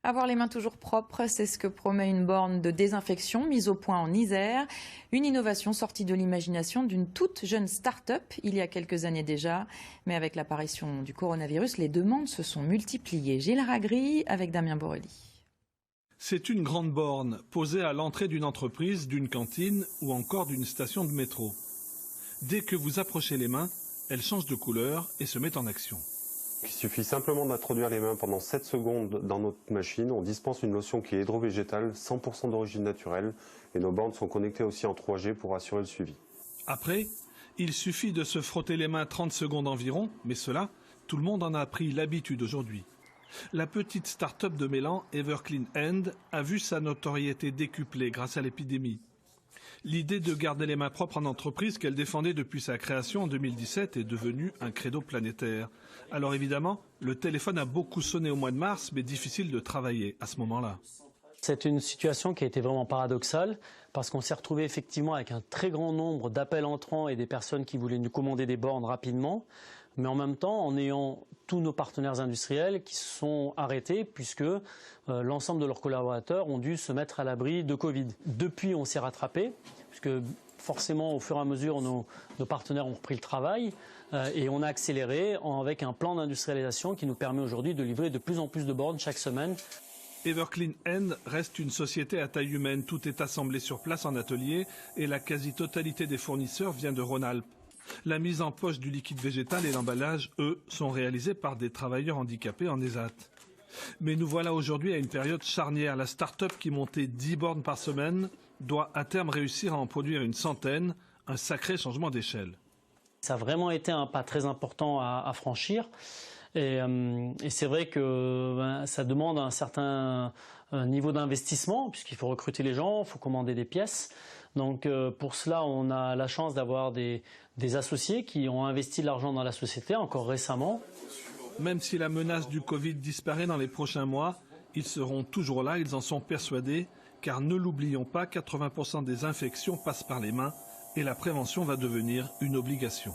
Avoir les mains toujours propres, c'est ce que promet une borne de désinfection mise au point en Isère. Une innovation sortie de l'imagination d'une toute jeune start-up il y a quelques années déjà. Mais avec l'apparition du coronavirus, les demandes se sont multipliées. Gilles Ragri avec Damien Borelli. C'est une grande borne posée à l'entrée d'une entreprise, d'une cantine ou encore d'une station de métro. Dès que vous approchez les mains, elle change de couleur et se met en action. Il suffit simplement d'introduire les mains pendant 7 secondes dans notre machine. On dispense une lotion qui est hydrovégétale, 100% d'origine naturelle. Et nos bornes sont connectées aussi en 3G pour assurer le suivi. Après, il suffit de se frotter les mains 30 secondes environ, mais cela, tout le monde en a pris l'habitude aujourd'hui. La petite start-up de Mélan, Everclean Hand, a vu sa notoriété décuplée grâce à l'épidémie. L'idée de garder les mains propres en entreprise qu'elle défendait depuis sa création en 2017 est devenue un credo planétaire. Alors évidemment, le téléphone a beaucoup sonné au mois de mars, mais difficile de travailler à ce moment-là. C'est une situation qui a été vraiment paradoxale parce qu'on s'est retrouvé effectivement avec un très grand nombre d'appels entrants et des personnes qui voulaient nous commander des bornes rapidement, mais en même temps en ayant tous nos partenaires industriels qui se sont arrêtés puisque l'ensemble de leurs collaborateurs ont dû se mettre à l'abri de Covid. Depuis, on s'est rattrapé puisque forcément, au fur et à mesure, nos partenaires ont repris le travail et on a accéléré avec un plan d'industrialisation qui nous permet aujourd'hui de livrer de plus en plus de bornes chaque semaine. Everclean Hand reste une société à taille humaine. Tout est assemblé sur place en atelier et la quasi-totalité des fournisseurs vient de Rhône-Alpes. La mise en poche du liquide végétal et l'emballage, eux, sont réalisés par des travailleurs handicapés en ESAT. Mais nous voilà aujourd'hui à une période charnière. La start-up qui montait 10 bornes par semaine doit à terme réussir à en produire une centaine, un sacré changement d'échelle. Ça a vraiment été un pas très important à franchir. Et c'est vrai que ça demande un certain niveau d'investissement puisqu'il faut recruter les gens, il faut commander des pièces. Donc pour cela, on a la chance d'avoir des associés qui ont investi de l'argent dans la société encore récemment. Même si la menace du Covid disparaît dans les prochains mois, ils seront toujours là, ils en sont persuadés, car ne l'oublions pas, 80% des infections passent par les mains et la prévention va devenir une obligation.